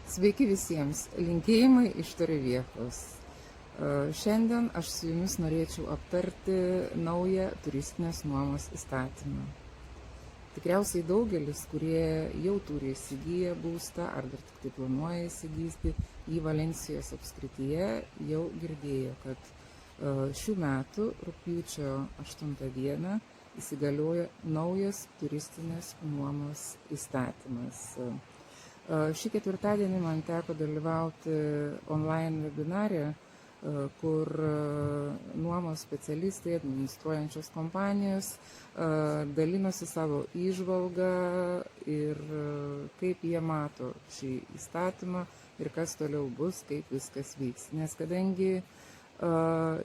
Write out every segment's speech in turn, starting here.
Sveiki visiems, linkėjimai iš Toreviežos. Šiandien aš su jumis norėčiau aptarti naują turistinės nuomos įstatymą. Tikriausiai daugelis, kurie jau turi įsigiję būstą ar dar tik tai planuoja įsigyti į Valencijos apskrityje, jau girdėjo, kad šių metų rugpjūčio 8 dieną įsigaliojo naujas turistinės nuomos įstatymas. Šį ketvirtadienį man teko dalyvauti online webinare, kur nuomos specialistai, administruojančios kompanijos dalinosi savo įžvalgą ir kaip jie mato šį įstatymą ir kas toliau bus, kaip viskas vyks. Nes kadangi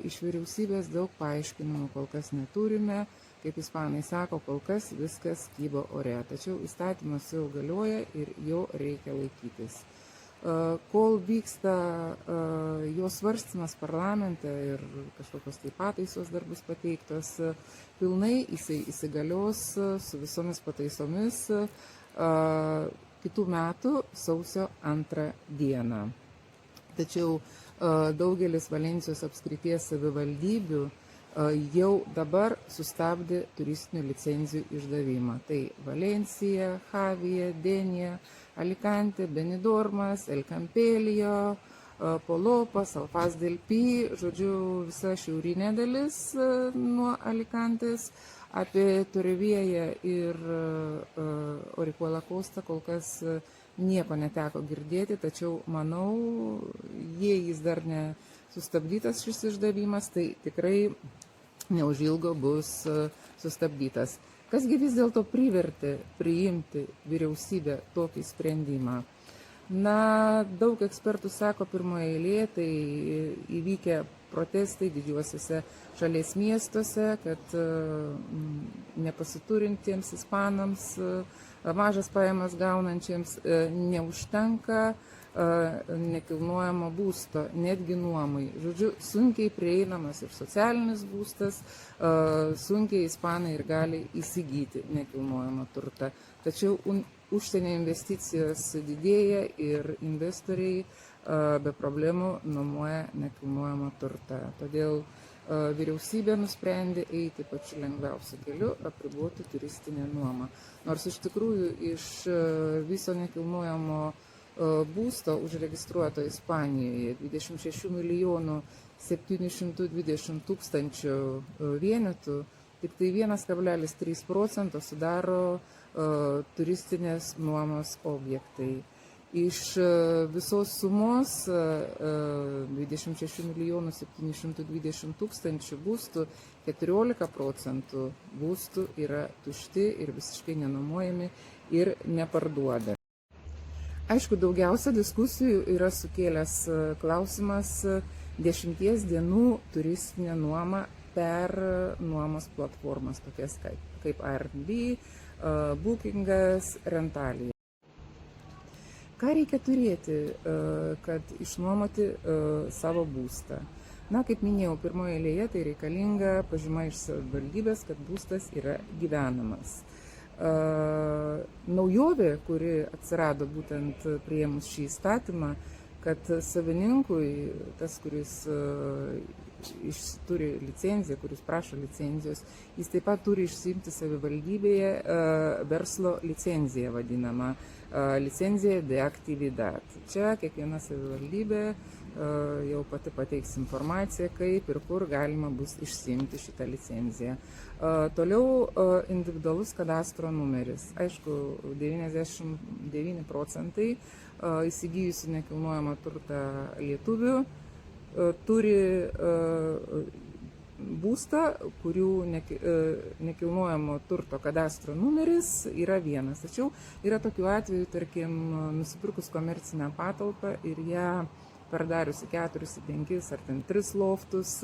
iš vyriausybės daug paaiškinimų kol kas neturime, kaip ispanai sako, kol kas viskas kybo ore. Tačiau įstatymas jau galioja ir jau reikia laikytis. Kol vyksta jo svarstymas parlamente ir kažkokios tai pataisos dar bus pateiktos, pilnai jisai įsigalios su visomis pataisomis kitų metų sausio 2 dieną. Tačiau daugelis Valencijos apskrities savivaldybių jau dabar sustabdė turistinių licenzijų išdavimą. Tai Valencija, Javija, Denija, Alicante, Benidormas, El Campello, Polopas, Alfaz del Pi, žodžiu, visa šiaurinė dalis nuo Alicantės. Apie Torevieją ir Orihuela Costa kol kas nieko neteko girdėti, tačiau manau, jei jis dar nesustabdytas šis išdavimas, tai tikrai neužilgo bus sustabdytas. Kasgi vis dėlto privertė priimti vyriausybę tokį sprendimą? Na, daug ekspertų sako pirmoje eilėje, tai įvykę protestai didžiuosiuose šalies miestuose, kad nepasiturintiems ispanams, mažas pajamas gaunančiems neužtenka nekilnojamo būsto, netgi nuomai. Žodžiu, sunkiai prieinamas ir socialinis būstas, sunkiai ispanai ir gali įsigyti nekilnojamą turtą. Tačiau užsienio investicijos didėja ir investoriai be problemų nuomoja nekilnojamą turtą. Todėl vyriausybė nusprendė eiti pačiu lengviausiu keliu, apriboti turistinę nuomą. Nors iš tikrųjų iš viso nekilnojamo būsto užregistruoto Ispanijoje 26 milijonų 720 tūkstančių vienetų, tik tai 1,3% sudaro turistinės nuomos objektai. Iš visos sumos 26 milijonų 720 tūkstančių būstų 14% būstų yra tušti ir visiškai nenuomojami ir neparduoda. Aišku, daugiausia diskusijų yra sukėlęs klausimas 10 dienų turistinė nuoma per nuomos platformas, tokias kaip Airbnb, Bookingas, Rentalija. Ką reikia turėti, kad išnuomoti savo būstą? Na, kaip minėjau, pirmoje eilėje tai reikalinga pažyma iš savivaldybės, kad būstas yra gyvenamas. Naujovė, kuri atsirado būtent priėmus šį įstatymą, kad savininkui, tas, kuris turi licenciją, kuris prašo licenzijos, jis taip pat turi išsiimti savivaldybėje verslo licenciją vadinamą, licenciją de actividad. Čia kiekviena savivaldybė jau pati pateiks informaciją, kaip ir kur galima bus išsiimti šitą licenciją. Toliau individualus kadastro numeris. Aišku, 99% įsigijusių nekilnojamą turtą lietuvių turi būstą, kurių nekilnojamo turto kadastro numeris yra vienas. Tačiau yra tokių atvejų, tarkim, nusipirkus komercinę patalpą ir ją pardariusi 4, 5 ar 3 loftus,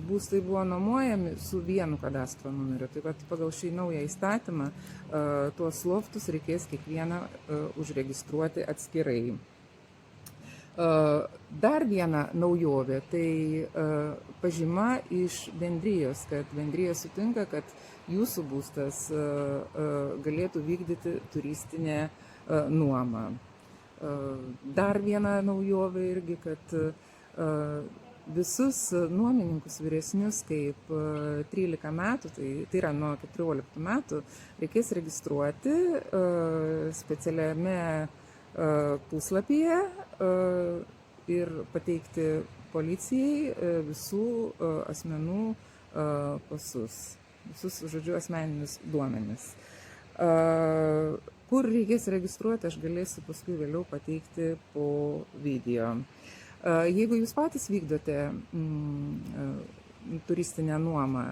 būstai buvo nuomojami su vienu kadastro numeriu. Taip pat pagal šį naują įstatymą tuos loftus reikės kiekvieną užregistruoti atskirai. Dar viena naujovė, tai pažyma iš bendrijos, kad bendrija sutinka, kad jūsų būstas galėtų vykdyti turistinę nuomą. Dar viena naujovė irgi, kad visus nuomininkus vyresnius kaip 13 metų, tai yra nuo 14 metų, reikės registruoti specialiame puslapyje ir pateikti policijai visų asmenų pasus, visus, žodžiu, asmeninius duomenis. Kur reikės registruoti, aš galėsiu paskui vėliau pateikti po video. Jeigu jūs patys vykdote turistinę nuomą,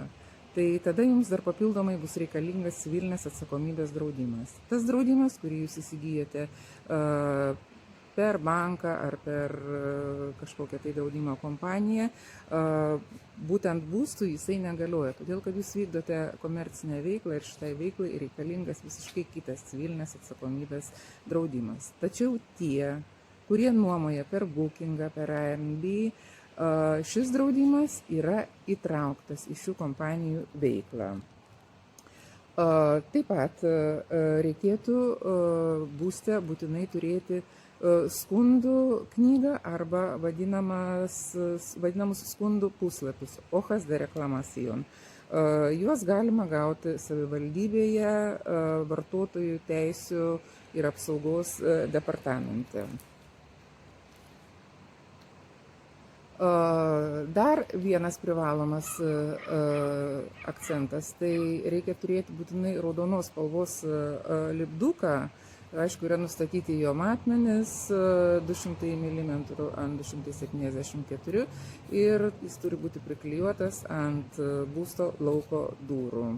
tai tada jums dar papildomai bus reikalingas civilinės atsakomybės draudimas. Tas draudimas, kurį jūs įsigyjate per banką ar per kažkokią tai draudimo kompaniją, būtent būstui jisai negalioja, todėl kad jūs vykdote komercinę veiklą ir šitai veiklai reikalingas visiškai kitas civilinės atsakomybės draudimas. Tačiau tie, kurie nuomoja per Bookingą, per Airbnb, šis draudimas yra įtrauktas į šių kompanijų veiklą. Taip pat reikėtų būste būtinai turėti skundų knygą arba vadinamus skundų puslapius, hojas de reclamación. Juos galima gauti savivaldybėje, vartotojų teisių ir apsaugos departamente. Dar vienas privalomas akcentas, tai reikia turėti būtinai raudonos spalvos lipduką. Aišku, yra nustatyti jo matmenis 200 mm ant 274 ir jis turi būti priklijuotas ant būsto lauko durų.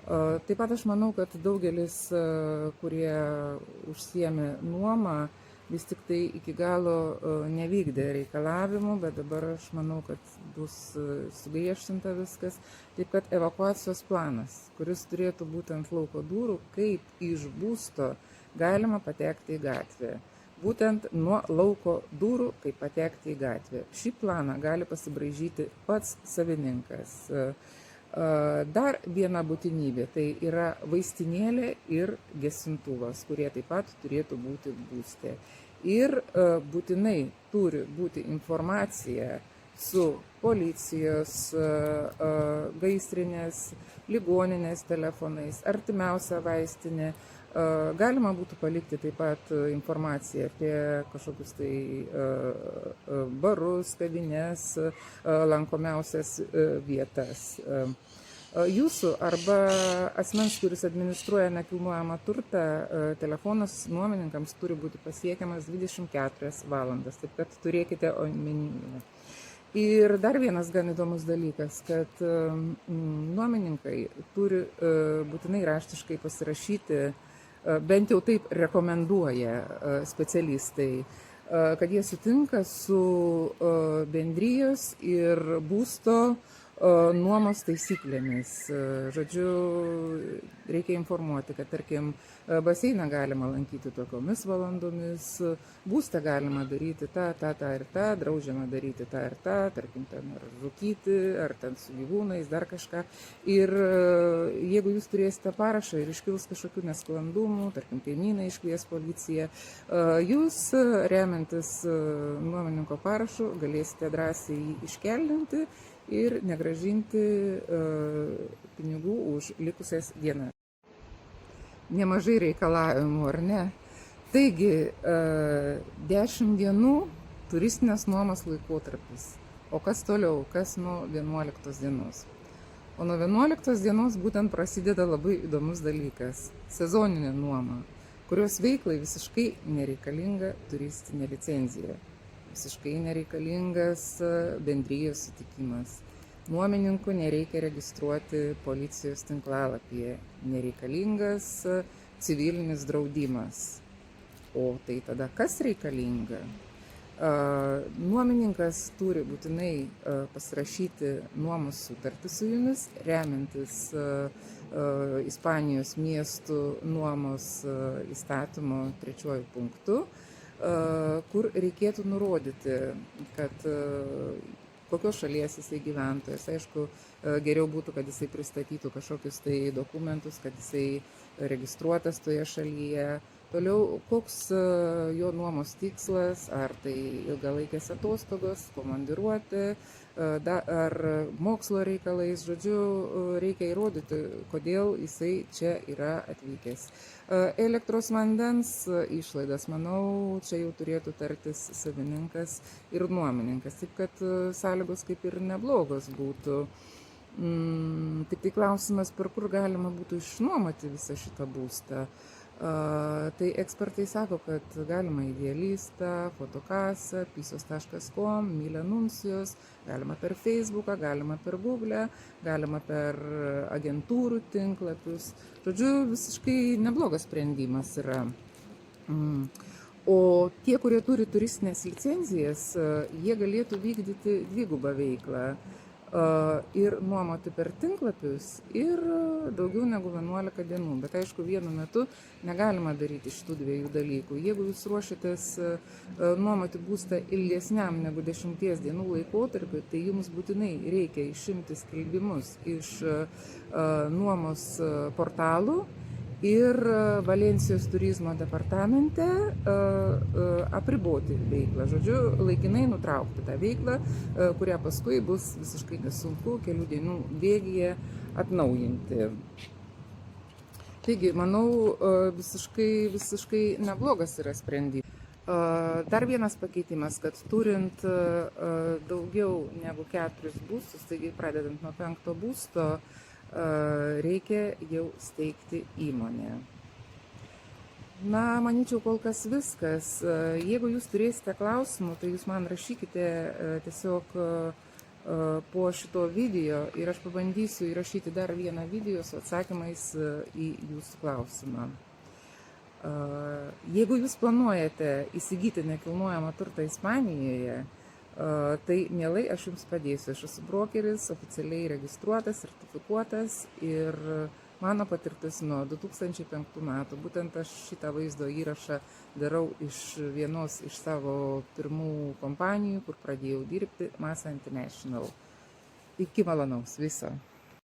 Taip pat aš manau, kad daugelis, kurie užsiėmė nuomą, vis tik tai iki galo nevykdė reikalavimų, bet dabar aš manau, kad bus sugriežtinta viskas. Taip kad evakuacijos planas, kuris turėtų būti ant lauko durų, kaip iš būsto galima patekti į gatvę. Būtent nuo lauko durų, kaip patekti į gatvę. Šį planą gali pasibraižyti pats savininkas. Dar viena būtinybė, tai yra vaistinėlė ir gesintuvas, kurie taip pat turėtų būti būste. Ir būtinai turi būti informacija su policijos, gaisrinės, ligoninės telefonais, artimiausia vaistinė. Galima būtų palikti taip pat informaciją apie kažkokius tai barus, kavines, lankomiausias vietas. Jūsų arba asmens, kuris administruoja nekilnojamą turtą, telefonas nuomininkams turi būti pasiekiamas 24 valandas, taip kad turėkite omenyje. Ir dar vienas gan įdomus dalykas, kad nuomininkai turi būtinai raštiškai pasirašyti, bent jau taip rekomenduoja specialistai, kad jie sutinka su bendrijos ir būsto nuomos taisyklėmis. Žodžiu, reikia informuoti, kad, tarkim, baseiną galima lankyti tokiomis valandomis, būstą galima daryti tą ir tą, draudžiama daryti tą ir tą, tarkim, ten ar rūkyti, ar ten su gyvūnais, dar kažką. Ir jeigu jūs turėsite parašą ir iškils kažkokių nesklandumų, tarkim, kaimynai iškvies policiją, jūs, remiantis nuomininko parašu, galėsite drąsiai jį iškeldinti ir negrąžinti pinigų už likusias dienas. Nemažai reikalavimų, ar ne? Taigi, 10 dienų turistinės nuomos laikotarpis. O kas toliau? Kas nuo 11 dienos? O nuo 11 dienos būtent prasideda labai įdomus dalykas – sezoninė nuoma, kurios veiklai visiškai nereikalinga turistinė licenzija. Visiškai nereikalingas bendrijos sutikimas. Nuomininkų nereikia registruoti policijos tinklalapyje. Nereikalingas civilinis draudimas. O tai tada kas reikalinga? Nuomininkas turi būtinai pasirašyti nuomos sutartį su jumis, remiantis Ispanijos miestų nuomos įstatymo 3 punktu, kur reikėtų nurodyti, kad kokios šalies jisai gyventojas. Aišku, geriau būtų, kad jisai pristatytų kažkokius tai dokumentus, kad jisai registruotas toje šalyje, Toliau, koks jo nuomos tikslas, ar tai ilgalaikės atostogos, komandiruotė, ar mokslo reikalais, žodžiu, reikia įrodyti, kodėl jisai čia yra atvykęs. Elektros vandens išlaidas, manau, čia jau turėtų tartis savininkas ir nuomininkas, taip kad sąlygos kaip ir neblogos būtų. Tik tai klausimas, per kur galima būtų išnuomoti visą šitą būstą. Tai ekspertai sako, kad galima Idealistą, Fotokasą, pisos.com, Mylė Nuncijos, galima per Facebooką, galima per Google, galima per agentūrų tinklapius. Žodžiu, visiškai neblogas sprendimas yra. O tie, kurie turi turistinės licenzijas, jie galėtų vykdyti dvigubą veiklą. Ir nuomoti per tinklapius ir daugiau negu 11 dienų. Bet aišku, vienu metu negalima daryti šitų dviejų dalykų. Jeigu jūs ruošiatės nuomoti būstą ilgesniam negu 10 dienų laikotarpiu, tai jums būtinai reikia išimti skelbimus iš nuomos portalų ir Valensijos turizmo departamente apriboti veiklą. Žodžiu, laikinai nutraukti tą veiklą, kurią paskui bus visiškai nesunku kelių dienų bėgyje atnaujinti. Taigi, manau, visiškai neblogas yra sprendimas. Dar vienas pakeitimas, kad turint daugiau negu 4 būstus, taigi pradedant nuo 5 būsto, reikia jau steigti įmonę. Na, manyčiau, kol kas viskas. Jeigu jūs turėsite klausimų, tai jūs man rašykite tiesiog po šito video ir aš pabandysiu įrašyti dar vieną video su atsakymais į jūsų klausimą. Jeigu jūs planuojate įsigyti nekilnojamą turtą Ispanijoje, tai mielai aš jums padėsiu. Aš esu brokeris, oficialiai registruotas, sertifikuotas ir mano patirtis nuo 2005 metų. Būtent aš šitą vaizdo įrašą darau iš vienos iš savo pirmų kompanijų, kur pradėjau dirbti, Masa International. Iki malonaus viso.